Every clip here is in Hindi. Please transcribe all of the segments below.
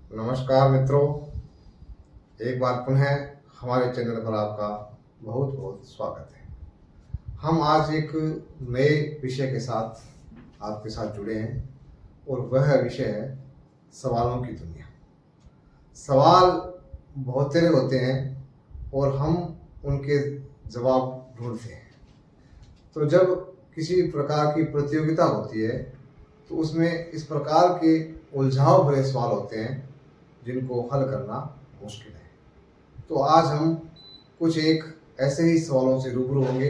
नमस्कार मित्रों, एक बार पुनः हमारे चैनल पर आपका बहुत बहुत स्वागत है। हम आज एक नए विषय के साथ आपके साथ जुड़े हैं और वह विषय है सवालों की दुनिया। सवाल बहुत तरह होते हैं और हम उनके जवाब ढूंढते हैं। तो जब किसी प्रकार की प्रतियोगिता होती है तो उसमें इस प्रकार के उलझाव भरे सवाल होते हैं जिनको हल करना मुश्किल है। तो आज हम कुछ एक ऐसे ही सवालों से रूबरू होंगे।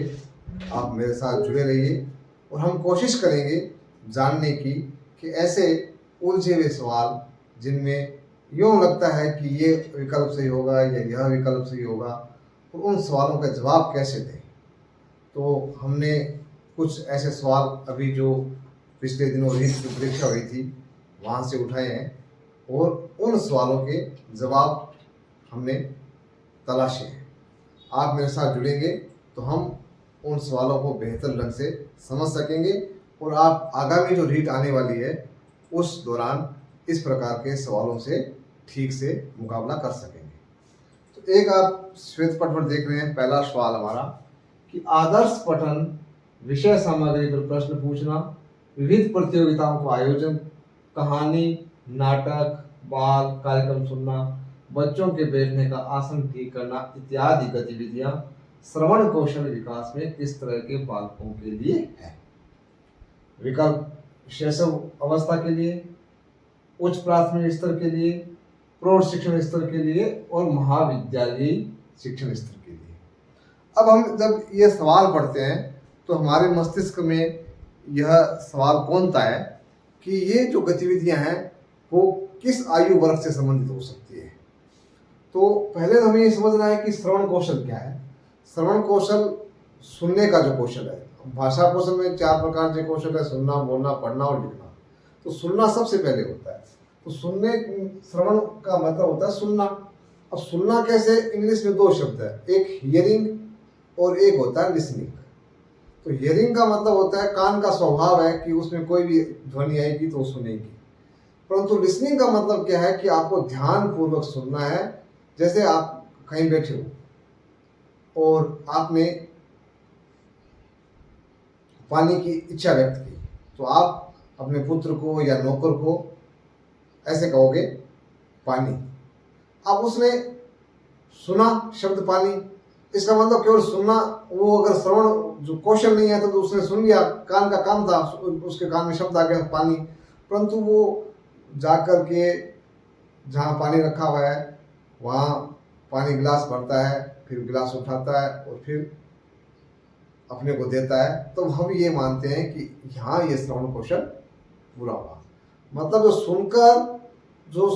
आप मेरे साथ जुड़े रहिए और हम कोशिश करेंगे जानने की कि ऐसे उलझे हुए सवाल जिनमें यूँ लगता है कि ये विकल्प सही होगा या यह विकल्प सही होगा, और उन सवालों का जवाब कैसे दें। तो हमने कुछ ऐसे सवाल अभी जो पिछले दिनों रीट की परीक्षा हुई थी वहाँ से उठाए हैं और उन सवालों के जवाब हमने तलाशे हैं। आप मेरे साथ जुड़ेंगे तो हम उन सवालों को बेहतर ढंग से समझ सकेंगे और आप आगामी जो रीट आने वाली है उस दौरान इस प्रकार के सवालों से ठीक से मुकाबला कर सकेंगे। तो एक आप श्वेत पट पर देख रहे हैं, पहला सवाल हमारा कि आदर्श पठन विषय सामग्री पर प्रश्न पूछना, विविध प्रतियोगिताओं को आयोजन, कहानी, नाटक, बाल कार्यक्रम सुनना, बच्चों के बैठने का आसन ठीक करना इत्यादि गतिविधियां श्रवण कौशल विकास में किस तरह के बालकों के लिए है। विकल्प शैशव अवस्था के लिए, उच्च प्राथमिक स्तर के लिए, प्रौढ़ शिक्षण स्तर के लिए और महाविद्यालयी शिक्षण स्तर के लिए। अब हम जब ये सवाल पढ़ते हैं तो हमारे मस्तिष्क में यह सवाल कौनता है कि ये जो गतिविधियां हैं वो किस आयु वर्ग से संबंधित हो सकती है। तो पहले हमें ये समझना है कि श्रवण कौशल क्या है। श्रवण कौशल सुनने का जो कौशल है। भाषा कौशल में 4 प्रकार के कौशल है: सुनना, बोलना, पढ़ना और लिखना। तो सुनना सबसे पहले होता है। तो सुनने, श्रवण का मतलब होता है सुनना। अब सुनना कैसे, इंग्लिश में 2 शब्द है, एक हियरिंग और एक होता है लिसनिंग। तो हियरिंग का मतलब होता है कान का स्वभाव है कि उसमें कोई भी ध्वनि आएगी तो सुनेगी, परंतु लिसनिंग का मतलब क्या है कि आपको ध्यान पूर्वक सुनना है। जैसे आप कहीं बैठे हो और आपने पानी की इच्छा व्यक्त की, तो आप अपने पुत्र को या नौकर को ऐसे कहोगे पानी। अब उसने सुना शब्द पानी, इसका मतलब केवल सुनना। वो अगर श्रवण जो कौशल नहीं है तो उसने सुन लिया, कान का काम था, उसके कान में शब्द आ गया पानी, परंतु वो जाकर के जहाँ पानी रखा हुआ है वहाँ पानी गिलास भरता है, फिर गिलास उठाता है और फिर अपने को देता है। तो हम ये मानते हैं कि यहाँ ये श्रवण कौशल पूरा हुआ। मतलब जो सुनकर, जो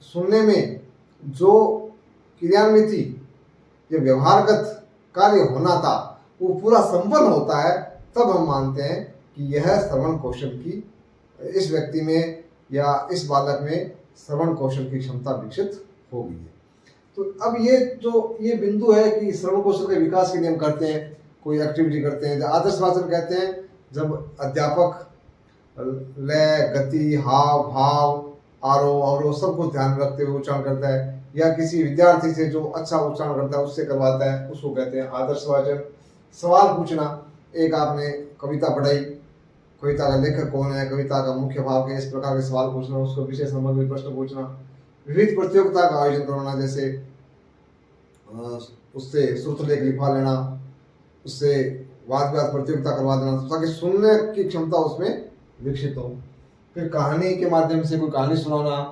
सुनने में जो क्रियान्विति, जो व्यवहारगत कार्य होना था वो पूरा संपन्न होता है, तब हम मानते हैं कि यह श्रवण कौशल की इस व्यक्ति में या इस बालक में श्रवण कौशल की क्षमता विकसित हो गई है। तो अब ये बिंदु है कि श्रवण कौशल के विकास के लिए हम करते हैं, कोई एक्टिविटी करते हैं। आदर्श वाचन कहते हैं जब अध्यापक लय, गति, हाव भाव, आरोह अवरोह सब कुछ ध्यान रखते हुए उच्चारण करता है, या किसी विद्यार्थी से जो अच्छा उच्चारण करता है उससे करवाता है, उसको कहते हैं आदर्श वाचन। सवाल पूछना, एक आपने कविता पढ़ाई, कविता का लेखक कौन है, कविता का मुख्य भाव क्या है, इस प्रकार के सवाल पूछना, उसको विषय संबंध में प्रश्न पूछना। विविध प्रतियोगिता का आयोजन करवाना, जैसे उससे श्रुतलेख लिखवा लेना, उससे वाद विवाद प्रतियोगिता करवा देना, ताकि सुनने की क्षमता उसमें विकसित हो। फिर कहानी के माध्यम से कोई कहानी सुनाना,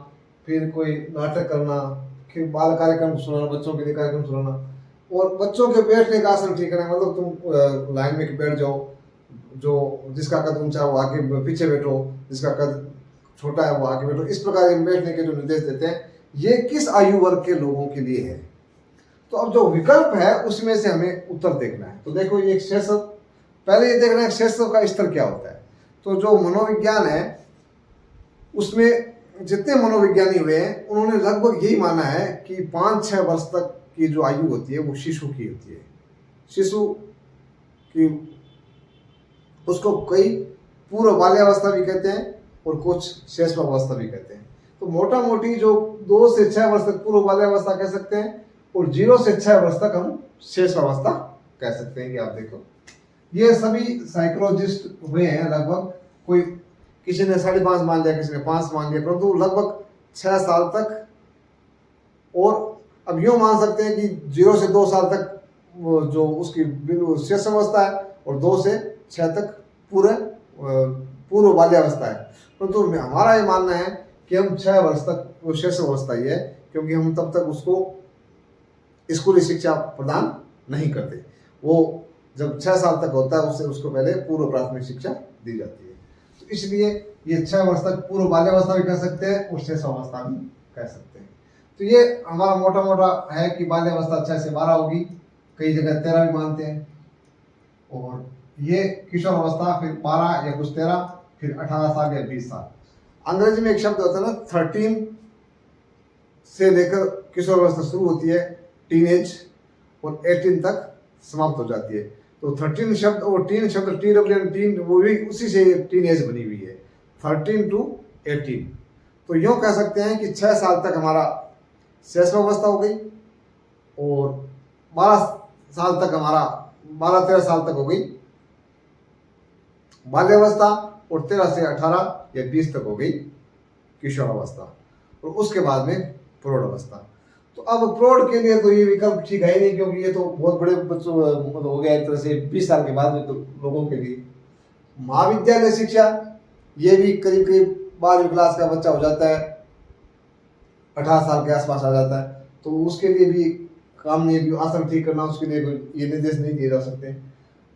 फिर कोई नाटक करना, फिर बाल कार्यक्रम सुनाना, बच्चों के लिए कार्यक्रम सुनाना, और बच्चों के बैठने का आसन ठीक करना। मतलब तुम लाइन में बैठ जाओ, जो जिसका कद ऊंचा है वो आगे पीछे बैठो, जिसका कद छोटा है वो आगे बैठो। इस प्रकार के बैठने के जो निर्देश देते हैं, ये किस आयु वर्ग के लोगों के लिए है। तो अब जो विकल्प है उसमें से हमें उत्तर देखना है। तो देखो ये शैशव, पहले ये देखना है शैशव का स्तर क्या होता है। तो जो मनोविज्ञान है उसमें जितने मनोविज्ञानी हुए हैं उन्होंने लगभग यही माना है कि 5-6 वर्ष तक की जो आयु होती है वो शिशु की होती है। शिशु की, उसको कई पूर्व बाल्यावस्था भी कहते हैं और कुछ शैशवावस्था भी कहते हैं। तो तो मोटा मोटी जो 2 से 6 वर्ष तक पूर्व बाल्यावस्था कह सकते हैं, और 0 से 6 वर्ष तक हम शेष अवस्था कह सकते हैं। कि आप देखो ये सभी साइकोलॉजिस्ट हुए हैं लगभग, कोई किसी ने 5.5 मान लिया, किसी ने 5 मान लिया, परंतु लगभग 6 साल तक। और अब यूँ मान सकते हैं कि 0 से 2 साल तक वो जो उसकी शेष अवस्था है, और 2 से 6 तक पूर्व बाल्यावस्था है। परंतु हमारा ये मानना है कि हम 6 वर्ष तक वो शेष अवस्था ही है, क्योंकि हम तब तक उसको स्कूली शिक्षा प्रदान नहीं करते। वो जब 6 साल तक होता है उसको पहले पूर्व प्राथमिक शिक्षा दी जाती है। तो इसलिए ये 6 वर्ष तक पूर्व बाल्यावस्था भी कह सकते हैं और शेष अवस्था भी कह सकते हैं। तो ये हमारा मोटा मोटा है कि बाल्यावस्था 6 से 12 होगी, कई जगह 13 भी मानते हैं। और ये किशोर अवस्था फिर 12 या कुछ 13, फिर 18 साल या 20 साल। अंग्रेजी में एक शब्द होता है ना, 13 से लेकर किशोर अवस्था शुरू होती है, टीनेज, और 18 तक समाप्त हो जाती है। तो 13 शब्द और टीन शब्द टीन वो भी उसी से टीनेज बनी हुई है, 13 to 18। तो यूँ कह सकते हैं कि 6 साल तक हमारा शैशवावस्था हो गई, और 12 साल तक हमारा 12-13 साल तक हो गई बाल्यावस्था, और 13 से 18 या 20 तक हो गई किशोरावस्था, और उसके बाद में प्रौढ़ अवस्था। तो अब प्रौढ़ के लिए तो ये विकल्प ठीक है ही नहीं, क्योंकि ये तो बहुत बड़े बच्चों हो गया एक तरह से 20 साल के बाद में। तो लोगों के लिए महाविद्यालय शिक्षा, ये भी करीब करीब 12वीं क्लास का बच्चा हो जाता है, 18 साल के आसपास आ जाता है। तो उसके लिए भी काम नहीं, आसन ठीक करना, उसके लिए ये निर्देश नहीं दिए जा सकते।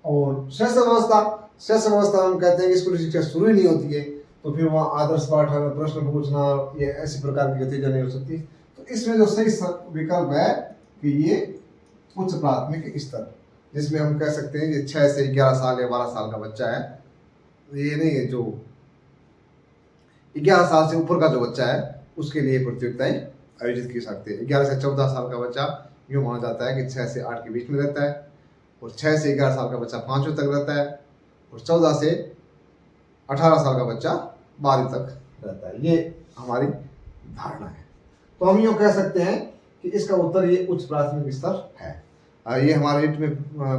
और शैशवावस्था हम कहते हैं कि स्कूली शिक्षा शुरू ही नहीं होती है, तो फिर वहाँ आदर्श पाठन, प्रश्न पूछना, ये ऐसी प्रकार की गतिविधियां नहीं हो सकती। तो इसमें जो सही विकल्प है कि ये उच्च प्राथमिक स्तर, जिसमें हम कह सकते हैं कि 6 से 11 साल या 12 साल का बच्चा है, ये नहीं है जो 11 साल से ऊपर का जो बच्चा है उसके लिए प्रतियोगिताएं आयोजित की सकते हैं। 11 से 14 साल का बच्चा यूँ माना जाता है कि 6 से 8 के बीच में रहता है, और 6 से 11 साल का बच्चा 5वीं तक रहता है, और 14 से 18 साल का बच्चा 12वीं तक रहता है। ये हमारी धारणा है। तो हम यूँ कह सकते हैं कि इसका उत्तर ये उच्च प्राथमिक स्तर है। ये हमारे रीट में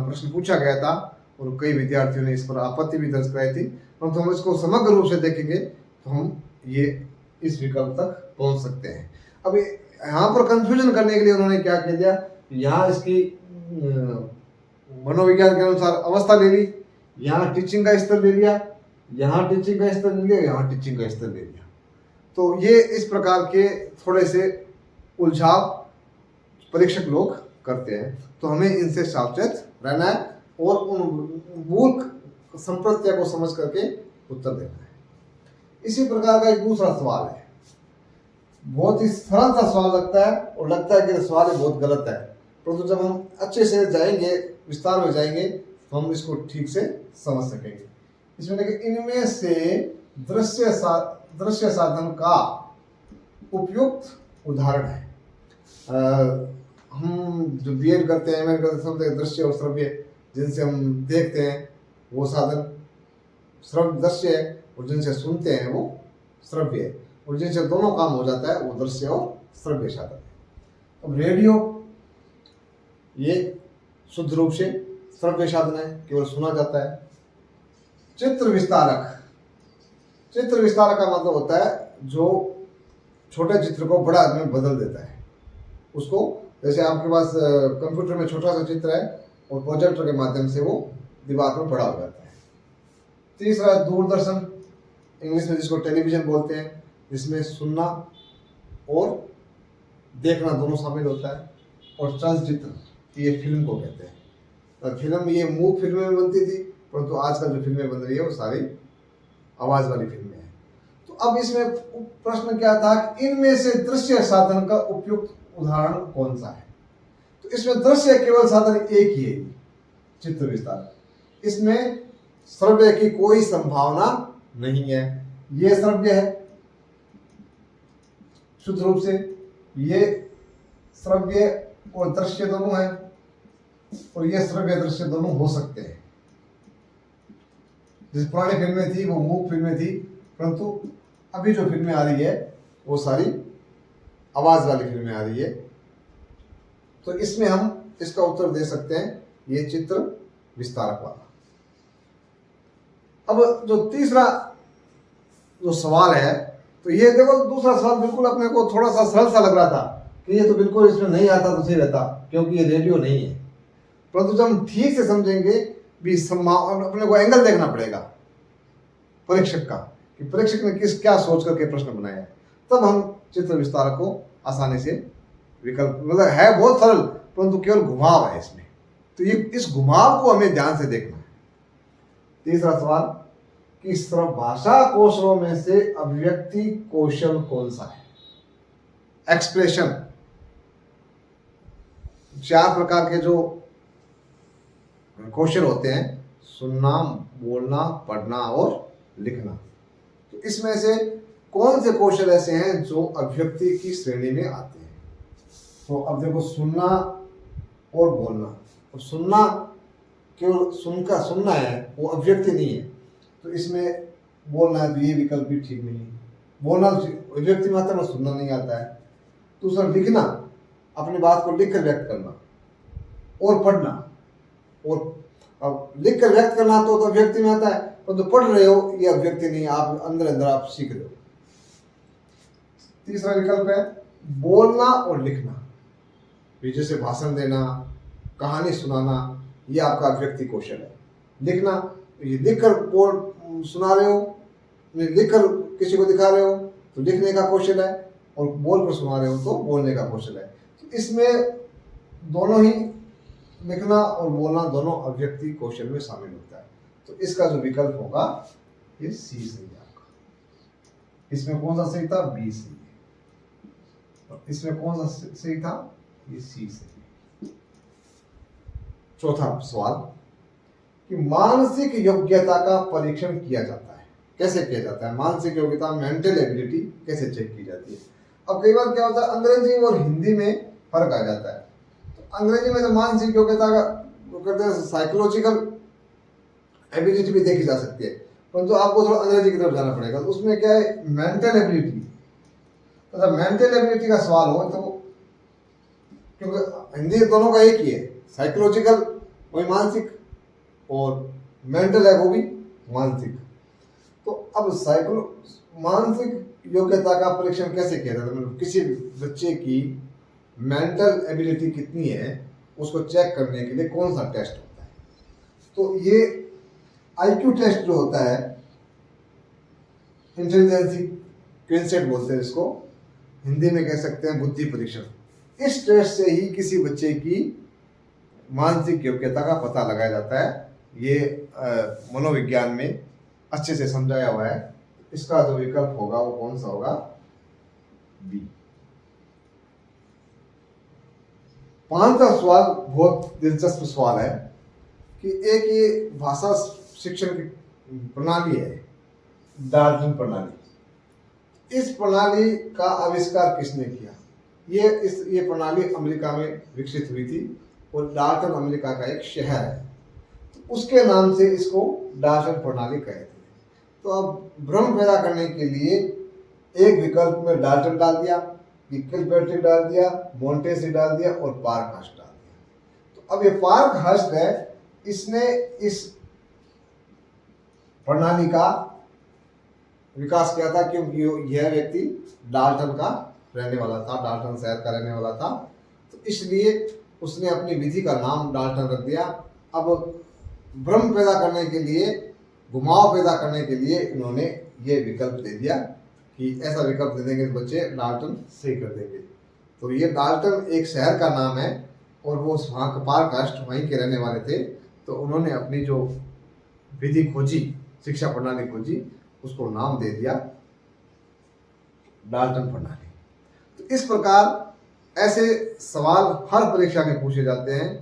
प्रश्न पूछा गया था, और कई विद्यार्थियों ने इस पर आपत्ति भी दर्ज कराई थी। परंतु हम इसको समग्र रूप से देखेंगे तो हम ये इस विकल्प तक पहुंच सकते हैं। अब यहाँ पर कंफ्यूजन करने के लिए उन्होंने क्या कह दिया, यहाँ इसकी मनोविज्ञान के अनुसार अवस्था ले ली, यहाँ टीचिंग का स्तर ले लिया, यहाँ टीचिंग का स्तर ले लिया, यहाँ टीचिंग का स्तर ले लिया। तो ये इस प्रकार के थोड़े से उलझाव परीक्षक लोग करते हैं। तो हमें इनसे सावचेत रहना है और उन मूर्ख संप्रत्या को समझ करके उत्तर देना है। इसी प्रकार का एक दूसरा सवाल है, बहुत ही सरल सा सवाल लगता है, और लगता है कि सवाल बहुत गलत है, परंतु जब हम अच्छे से जाएंगे, विस्तार में जाएंगे, तो हम इसको ठीक से समझ सकेंगे। इसमें देखिए, इनमें से दृश्य साधन का उपयुक्त उदाहरण है। हम जो बीएड करते हैं, एमएड करते हैं, सब दृश्य और श्रव्य जिनसे हम देखते हैं वो साधन दृश्य है, और जिनसे सुनते हैं वो श्रव्य है, और जिनसे दोनों काम हो जाता है वो दृश्य और श्रव्य साधन है। अब रेडियो ये शुद्ध रूप से श्रव्य साधन है, केवल सुना जाता है। चित्र विस्तारक का मतलब होता है जो छोटे चित्र को बड़ा में बदल देता है उसको। जैसे आपके पास कंप्यूटर में छोटा सा चित्र है और प्रोजेक्टर के माध्यम से वो दीवार पर बड़ा हो जाता है। तीसरा दूरदर्शन, इंग्लिश में जिसको टेलीविजन बोलते हैं, जिसमें सुनना और देखना दोनों शामिल होता है। और चलचित्र, ये फिल्म को कहते हैं। और फिल्म ये मूक फिल्में में बनती थी, परंतु आजकल जो फिल्में बन रही है वो सारी आवाज़ वाली फिल्में हैं। तो अब इसमें प्रश्न क्या था कि इनमें से दृश्य साधन का उपयुक्त उदाहरण कौन सा है। तो इसमें दृश्य केवल साधन एक ही है, चित्र विस्तार। इसमें श्रव्य की कोई संभावना नहीं है। ये श्रव्य है शुद्ध रूप से, ये श्रव्य और दृश्य दोनों है, और ये श्रव्य दृश्य दोनों हो सकते हैं। जिस पुरानी फिल्में थी वो मूक फिल्में थी, परंतु अभी जो फिल्में आ रही है वो सारी आवाज वाली फिल्में आ रही है। तो इसमें हम इसका उत्तर दे सकते हैं ये चित्र विस्तारक वाला। अब जो तीसरा जो सवाल है, तो ये देखो दूसरा सवाल बिल्कुल अपने को थोड़ा सा सरल सा लग रहा था कि ये तो बिल्कुल इसमें नहीं आता तो सही रहता, क्योंकि ये रेडियो नहीं है। परंतु जब हम ठीक से समझेंगे भी अपने को एंगल देखना पड़ेगा परीक्षक का, कि परीक्षक ने क्या सोच करके प्रश्न बनाया है, तब हम चित्र विस्तारक को आसानी से विकल्प, मतलब है बहुत सरल परंतु केवल घुमाव है इसमें, तो ये इस घुमाव को हमें ध्यान से देखना है। तीसरा सवाल कि सर्व भाषा कौशलों में से अभिव्यक्ति कौशल कौन सा है? एक्सप्रेशन, 4 प्रकार के जो कौशल होते हैं, सुनना, बोलना, पढ़ना और लिखना, तो इसमें से कौन से कौशल ऐसे हैं जो अभिव्यक्ति की श्रेणी में आते हैं? तो अब देखो, सुनना और बोलना, तो सुनना केवल सुनना है, वो अभिव्यक्ति नहीं है, तो इसमें बोलना है तो ये विकल्प भी ठीक नहीं है। बोलना अभिव्यक्ति में आता है, सुनना नहीं आता है। दूसरा लिखना, अपनी बात को लिख कर व्यक्त करना, और पढ़ना, और अब लिख कर व्यक्त करना तो अभिव्यक्ति में आता है, परंतु पढ़ रहे हो ये अभिव्यक्ति नहीं, आप अंदर अंदर आप सीख रहे हो। तीसरा विकल्प है बोलना और लिखना, जैसे भाषण देना, कहानी सुनाना, ये आपका अभिव्यक्ति कौशल है। लिखना, ये लिखकर बोल सुना रहे हो, लिखकर किसी को दिखा रहे हो तो लिखने का कौशल है, और बोल कर सुना रहे हो तो बोलने का कौशल है। तो इसमें दोनों ही, लिखना और बोलना दोनों अभिव्यक्ति कौशल में शामिल होता है। तो इसका जो विकल्प होगा ये सी सही है आपका। इसमें कौन सा सही था? बी सही है। और इसमें कौन सा सही था? ये सी सही है। चौथा सवाल कि मानसिक योग्यता का परीक्षण किया जाता है, कैसे किया जाता है? मानसिक योग्यता, मेंटल एबिलिटी कैसे चेक की जाती है? अब कई बार क्या होता है, अंग्रेजी और हिंदी में फर्क आ जाता है। तो अंग्रेजी में जो मानसिक योग्यता का करते हैं, साइकोलॉजिकल एबिलिटी भी देखी जा सकती है, परंतु आपको थोड़ा अंग्रेजी की तरफ जाना पड़ेगा। तो उसमें क्या है, मेंटल एबिलिटी। तो जब मेंटल एबिलिटी का सवाल हो तो, क्योंकि हिंदी दोनों का एक ही है, साइकोलॉजिकल वही मानसिक, और मेंटल है वो भी मानसिक। तो अब मानसिक योग्यता का परीक्षण कैसे किया जाता है? मतलब किसी बच्चे की मेंटल एबिलिटी कितनी है उसको चेक करने के लिए कौन सा टेस्ट होता है? तो ये आईक्यू टेस्ट जो होता है, इंटेलिजेंसी क्विंसेट बोलते हैं इसको, हिंदी में कह सकते हैं बुद्धि परीक्षण। इस टेस्ट से ही किसी बच्चे की मानसिक योग्यता का पता लगाया जाता है। ये मनोविज्ञान में अच्छे से समझाया हुआ है। इसका जो विकल्प होगा वो कौन सा होगा? बी। 5वां सवाल बहुत दिलचस्प सवाल है कि एक ये भाषा शिक्षण की प्रणाली है, डाल्टन प्रणाली। इस प्रणाली का आविष्कार किसने किया? ये प्रणाली अमेरिका में विकसित हुई थी, और डाल्टन अमेरिका का एक शहर है, तो उसके नाम से इसको डाल्टन प्रणाली कहते हैं। तो अब भ्रम पैदा करने के लिए एक विकल्प में डाल्टन डाल दिया, किल्पैट्रिक डाल दिया, मोंटेसी डाल दिया, और पार्कहर्स्ट डाल दिया। तो अब ये पार्कहर्स्ट है, इसने इस प्रणाली का विकास किया था, क्योंकि यह व्यक्ति डाल्टन का रहने वाला था, डाल्टन शहर का रहने वाला था, तो इसलिए उसने अपनी विधि का नाम डाल्टन रख दिया। अब भ्रम पैदा करने के लिए, घुमाव पैदा करने के लिए इन्होंने ये विकल्प दे दिया कि ऐसा विकल्प दे देंगे तो बच्चे डाल्टन सही कर देंगे। तो ये डाल्टन एक शहर का नाम है, और वो वहाँ का पार्कहर्स्ट वहीं के रहने वाले थे, तो उन्होंने अपनी जो विधि खोजी, शिक्षा प्रणाली खोजी, उसको नाम दे दिया डाल्टन प्रणाली। तो इस प्रकार ऐसे सवाल हर परीक्षा में पूछे जाते हैं।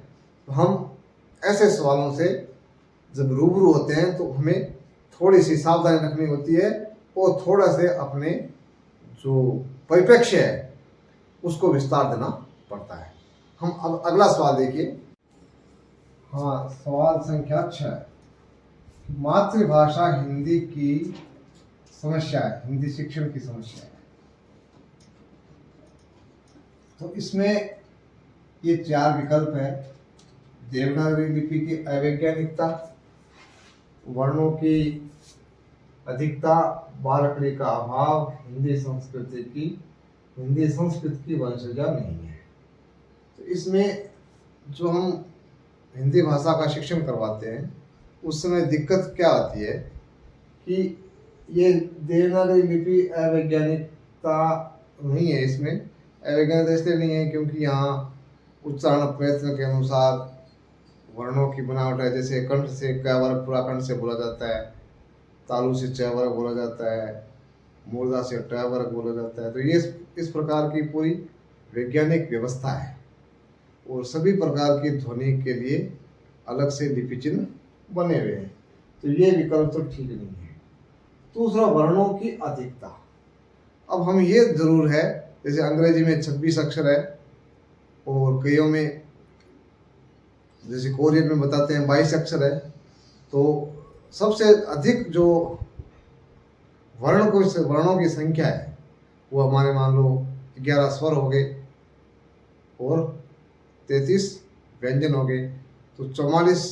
तो हम ऐसे सवालों से जब रूबरू होते हैं तो हमें थोड़ी सी सावधानी रखनी होती है, और थोड़ा से अपने जो परिप्रेक्ष्य है उसको विस्तार देना पड़ता है। हम अब अगला सवाल देखिए। हाँ, सवाल संख्या 6, मातृभाषा हिंदी की समस्या है, हिंदी शिक्षण की समस्या है। तो इसमें ये 4 विकल्प है। देवनागरी लिपि की अवैज्ञानिकता, वर्णों की अधिकता, बारकड़ी का अभाव, हिंदी संस्कृत की वंशजा नहीं है। तो इसमें जो हम हिंदी भाषा का शिक्षण करवाते हैं उस समय दिक्कत क्या आती है कि ये देवनागरी लिपि अवैज्ञानिकता नहीं है। इसमें अवैज्ञानिकता इसलिए नहीं है क्योंकि यहाँ उच्चारण प्रयत्न के अनुसार वर्णों की बनावट है। जैसे कंठ से क वर्ग पूरा कंठ से बोला जाता है, तालु से च वर्ग बोला जाता है, मूर्धा से ट वर्ग बोला जाता है। तो ये इस प्रकार की पूरी वैज्ञानिक व्यवस्था है और सभी प्रकार की ध्वनि के लिए अलग से लिपि चिन्ह बने हुए हैं। तो ये विकल्प तो ठीक नहीं है। दूसरा, वर्णों की अधिकता। अब हम ये जरूर है, जैसे अंग्रेजी में 26 अक्षर है और कईयों में जैसे कोरियन में बताते हैं 22 अक्षर है। तो सबसे अधिक जो वर्णों की संख्या है वो हमारे मान लो 11 स्वर हो गए और 33 व्यंजन हो गए, तो 44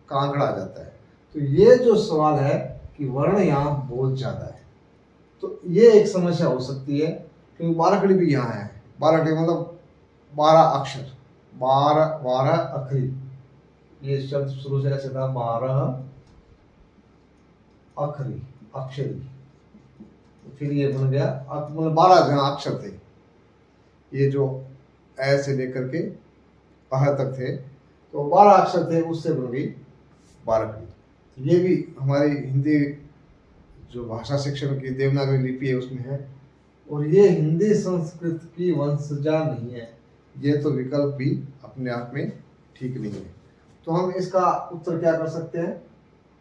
का आंकड़ा आ जाता है। तो ये जो सवाल है कि वर्ण यहाँ बहुत ज़्यादा है, तो ये एक समस्या हो सकती है क्योंकि बारहकड़ी भी यहाँ है। बारहकड़ी मतलब 12 अक्षर, 12 अखरी। ये शब्द शुरू से ऐसे था, 12 अखरी, अक्षरी। फिर ये बन गया मतलब 12 जहाँ अक्षर थे, ये जो ऐ से लेकर के अह तक थे, तो 12 अक्षर थे, उससे बन गई बारहकड़ी। ये भी हमारी हिंदी जो भाषा शिक्षण की देवनागरी लिपि है उसमें है। और ये हिंदी संस्कृत की वंशजा नहीं है। ये तो विकल्प भी अपने आप में ठीक नहीं है। तो हम इसका उत्तर क्या कर सकते हैं?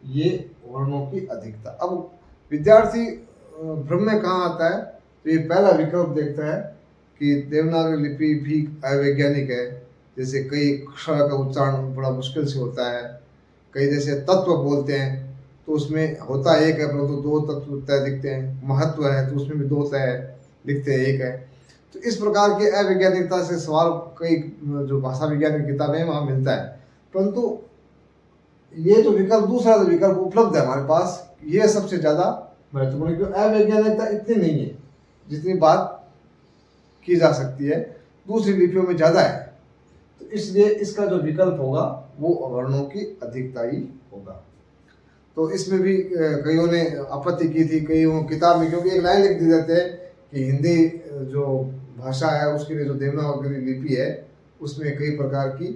ये वर्णों की अधिकता। अब विद्यार्थी भ्रम में कहाँ आता है? तो ये पहला विकल्प देखता है कि देवनागरी लिपि भी अवैज्ञानिक है। जैसे कई अक्षर का उच्चारण बड़ा मुश्किल से होता है, कई जैसे तत्व बोलते हैं तो उसमें होता एक है परंतु 2 तत्व तय दिखते हैं, महत्व है तो उसमें भी 2 तय दिखते हैं, एक है। तो इस प्रकार की अवैज्ञानिकता से सवाल कई जो भाषा विज्ञान की किताबें हैं वहाँ मिलता है। परंतु ये जो विकल्प, दूसरा जो विकल्प उपलब्ध है हमारे पास, ये सबसे ज़्यादा महत्वपूर्ण, क्योंकि अवैज्ञानिकता इतनी नहीं है जितनी बात की जा सकती है, दूसरी लिपियों में ज़्यादा है। तो इसलिए इसका जो विकल्प होगा वो वर्णों की अधिकता ही होगा। तो इसमें भी कईयों ने आपत्ति की थी, कईयों किताब में, क्योंकि एक लाइन लिख दी जाती है कि हिंदी जो भाषा है उसके लिए जो देवनागरी लिपि है उसमें कई प्रकार की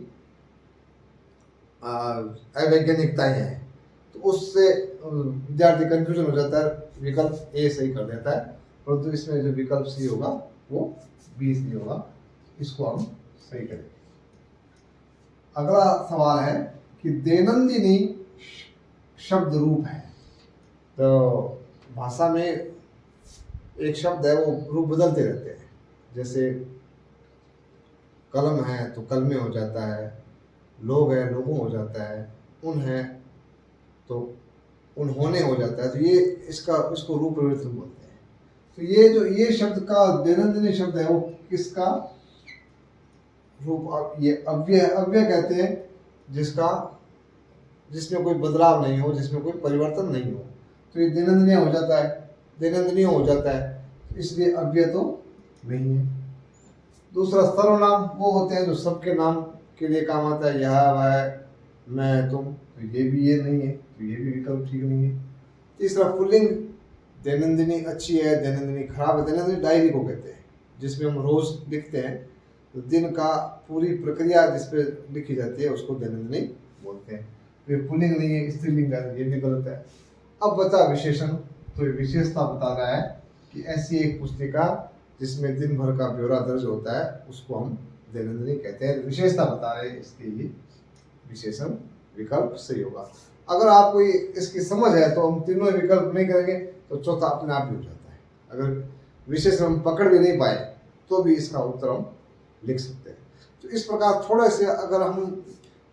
अवैज्ञानिकताएं हैं। तो उससे विद्यार्थी कंफ्यूजन हो जाता है, विकल्प ए सही कर देता है, परंतु इसमें जो विकल्प सी होगा वो बी सही होगा। इसको हम सही करेंगे। अगला सवाल है कि दैनंदिनी शब्द रूप है। तो भाषा में एक शब्द है वो रूप बदलते रहते हैं। जैसे कलम है तो कलमे हो जाता है, लोग है लोगों हो जाता है, उन है तो उन्होंने हो जाता है। तो ये इसको रूप परिवर्तन बोलते हैं। तो ये शब्द का दैनंदिनी शब्द है वो किसका रूप? ये अव्यय कहते हैं जिसमें कोई बदलाव नहीं हो, जिसमें कोई परिवर्तन नहीं हो, तो ये दैनंदिनीय हो जाता है, इसलिए अव्यय तो नहीं है। दूसरा, सर्वनाम वो होते हैं जो सबके नाम के लिए काम आता है, यह वह मैं तुम, तो ये नहीं है, तो ये भी विकल्प ठीक नहीं है। तीसरा, पुल्लिंग, दैनंदिनी अच्छी है, दैनंदिनी खराब है। दैनंदिनी डायरी को कहते हैं जिसमें हम रोज लिखते हैं, तो दिन का पूरी प्रक्रिया जिसपे लिखी जाती है उसको दैनंदिनी बोलते हैं। तो ये पुल्लिंग नहीं है, स्त्रीलिंग है, ये भी गलत है। अब बता विशेषण। तो ये विशेषता बता रहा है कि ऐसी एक पुस्तिका जिसमें दिन भर का ब्यौरा दर्ज होता है उसको हम दैनंदिनी कहते हैं। विशेषता बता रहे हैं, इसके लिए विशेषण विकल्प सही होगा। अगर आपको इसकी समझ है तो हम तीनों विकल्प नहीं करेंगे तो चौथा अपने आप ही हो जाता है। अगर विशेषण हम पकड़ भी नहीं पाए तो भी इसका उत्तर हम लिख सकते हैं। तो इस प्रकार थोड़े से अगर हम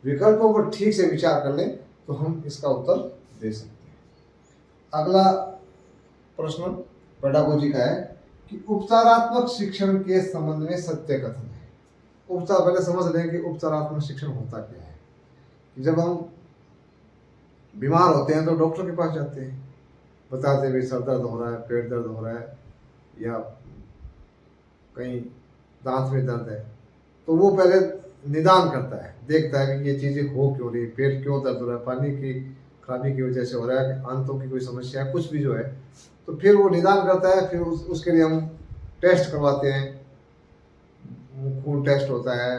विकल्पों पर ठीक से विचार कर लें तो हम इसका उत्तर दे सकते हैं। अगला प्रश्न पेडागोजी का है कि उपचारात्मक शिक्षण के संबंध में सत्य कथन है। उपचार, पहले समझ लें कि उपचारात्मक शिक्षण होता क्या है। कि जब हम बीमार होते हैं तो डॉक्टर के पास जाते हैं, बताते हैं भाई सर दर्द हो रहा है, पेट दर्द हो रहा है, या कहीं दांत में दर्द है, तो वो पहले निदान करता है, देखता है कि ये चीज़ें हो क्यों रही, पेट क्यों दर्द हो रहा है, पानी की खराबी की वजह से हो रहा है, आंतों की कोई समस्या है, कुछ भी जो है, तो फिर वो निदान करता है। फिर उसके लिए हम टेस्ट करवाते हैं, खून टेस्ट होता है,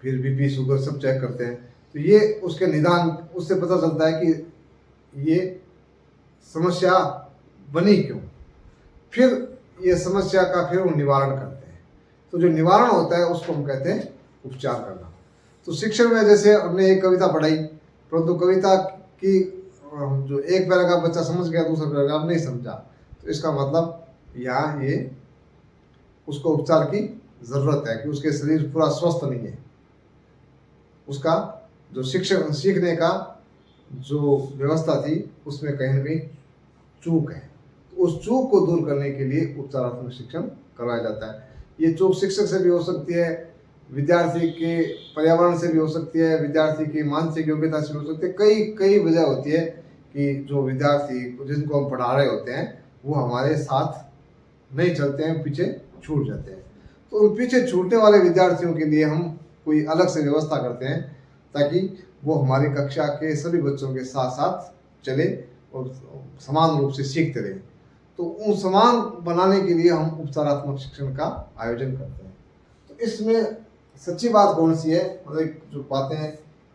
फिर बीपी शुगर सब चेक करते हैं। तो ये उसके निदान, उससे पता चलता है कि ये समस्या बनी क्यों। फिर ये समस्या का फिर वो निवारण करते हैं। तो जो निवारण होता है उसको हम कहते हैं उपचार करना। तो शिक्षण में जैसे हमने एक कविता पढ़ाई, परंतु कविता की जो एक पैराग्राफ बच्चा समझ गया, दूसरा पैराग्राफ नहीं समझा, तो इसका मतलब यहाँ ये उसको उपचार की ज़रूरत है कि उसके शरीर पूरा स्वस्थ नहीं है, उसका जो शिक्षण सीखने का जो व्यवस्था थी उसमें कहीं ना कहीं चूक है। तो उस चूक को दूर करने के लिए उपचारात्मक शिक्षण करवाया जाता है। ये चूक शिक्षक से भी हो सकती है, विद्यार्थी के पर्यावरण से भी हो सकती है, विद्यार्थी की मानसिक योग्यता से भी हो सकती है। कई वजह होती है कि जो विद्यार्थी जिनको हम पढ़ा रहे होते हैं वो हमारे साथ नहीं चलते हैं, पीछे छूट जाते हैं। तो उन पीछे छूटने वाले विद्यार्थियों के लिए हम कोई अलग से व्यवस्था करते हैं ताकि वो हमारी कक्षा के सभी बच्चों के साथ साथ चले और समान रूप से सीखते रहें। तो उन समान बनाने के लिए हम उपचारात्मक शिक्षण का आयोजन करते हैं। तो इसमें सच्ची बात कौन सी है, मतलब जो बातें हैं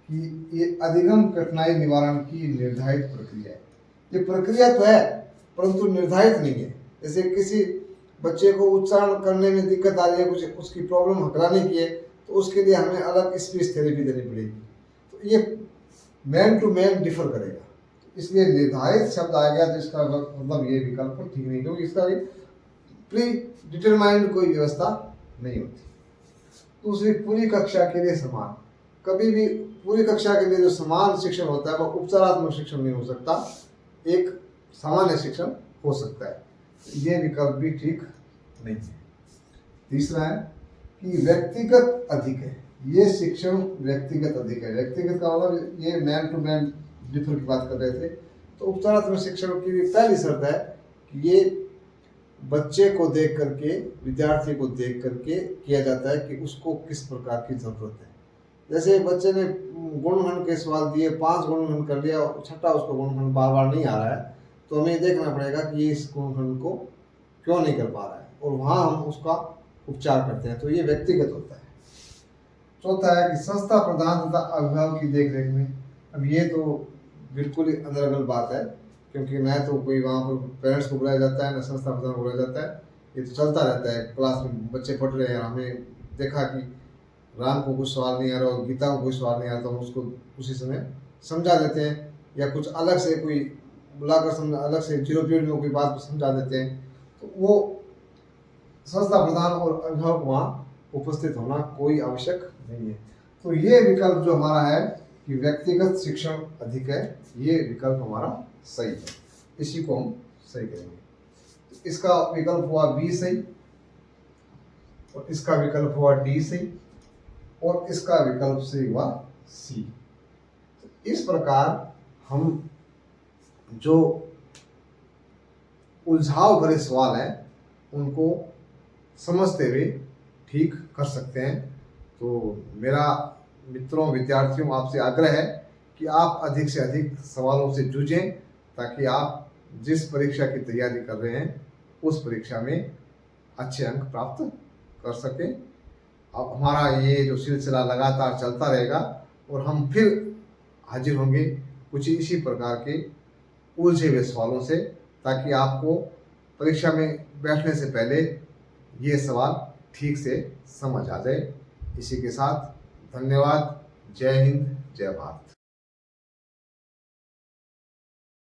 कि ये अधिगम कठिनाई निवारण की निर्धारित प्रक्रिया है। ये प्रक्रिया तो है परंतु निर्धारित नहीं है। जैसे किसी बच्चे को उच्चारण करने में दिक्कत आ रही है, कुछ उसकी प्रॉब्लम हटाने की है, तो उसके लिए हमें अलग स्पीच थेरेपी देनी पड़ेगी। तो ये मैन टू मैन डिफर करेगा, इसलिए निर्धारित शब्द आ गया, तो इसका मतलब ये विकल्प ठीक नहीं, क्योंकि इसका प्री डिटरमाइंड कोई व्यवस्था नहीं होती। दूसरी, पूरी कक्षा के लिए समान, कभी भी पूरी कक्षा के लिए जो समान शिक्षण होता है वह उपचारात्मक शिक्षण नहीं हो सकता, एक सामान्य शिक्षण हो सकता है। ये विकल्प भी ठीक नहीं है। तीसरा है कि व्यक्तिगत अधिक है, ये शिक्षण व्यक्तिगत अधिक है। व्यक्तिगत का मतलब ये मैन टू मैन डिफर की बात कर रहे थे। तो उपचारात्मक शिक्षण की भी पहली शर्त है कि ये बच्चे को देख करके, विद्यार्थी को देख करके किया जाता है कि उसको किस प्रकार की जरूरत है। जैसे बच्चे ने गुणनखंड के सवाल दिए, 5 गुणनखंड कर लिया, छठा उसको गुणनखंड बार बार नहीं आ रहा है, तो हमें देखना पड़ेगा कि ये इस गुणनखंड को क्यों नहीं कर पा रहा है, और वहाँ हम उसका उपचार करते हैं। तो ये व्यक्तिगत होता है। चौथा है कि संस्था प्रधान तथा अभिभावक की देखरेख में। अब ये तो बिल्कुल ही अदरगल बात है, क्योंकि न तो कोई वहाँ पर पेरेंट्स को बुलाया जाता है, न संस्था प्रधान को बुलाया जाता है। ये तो चलता रहता है, क्लास में बच्चे पढ़ रहे हैं, हमने देखा कि राम को कुछ सवाल नहीं आ रहा और गीता को कोई सवाल नहीं आता, तो हम उसको उसी समय समझा देते हैं, या कुछ अलग से कोई बुलाकर अलग से 0 पीरियड में कोई बात समझा देते हैं। तो वो संस्था प्रधान और अभिभावक वहाँ उपस्थित होना कोई आवश्यक नहीं है। तो ये विकल्प जो हमारा है कि व्यक्तिगत शिक्षण अधिक है, ये विकल्प हमारा सही है, इसी को हम सही करेंगे। इसका विकल्प हुआ बी सही, और इसका विकल्प हुआ डी सही, और इसका विकल्प सही हुआ सी। तो इस प्रकार हम जो उलझाव भरे सवाल हैं उनको समझते हुए ठीक कर सकते हैं। तो मेरा मित्रों, विद्यार्थियों, आपसे आग्रह है कि आप अधिक से अधिक सवालों से जूझें, ताकि आप जिस परीक्षा की तैयारी कर रहे हैं उस परीक्षा में अच्छे अंक प्राप्त कर सकें। अब हमारा ये जो सिलसिला लगातार चलता रहेगा और हम फिर हाजिर होंगे कुछ इसी प्रकार के उलझे हुए सवालों से, ताकि आपको परीक्षा में बैठने से पहले ये सवाल ठीक से समझ आ जाए। इसी के साथ धन्यवाद। जय हिंद, जय भारत।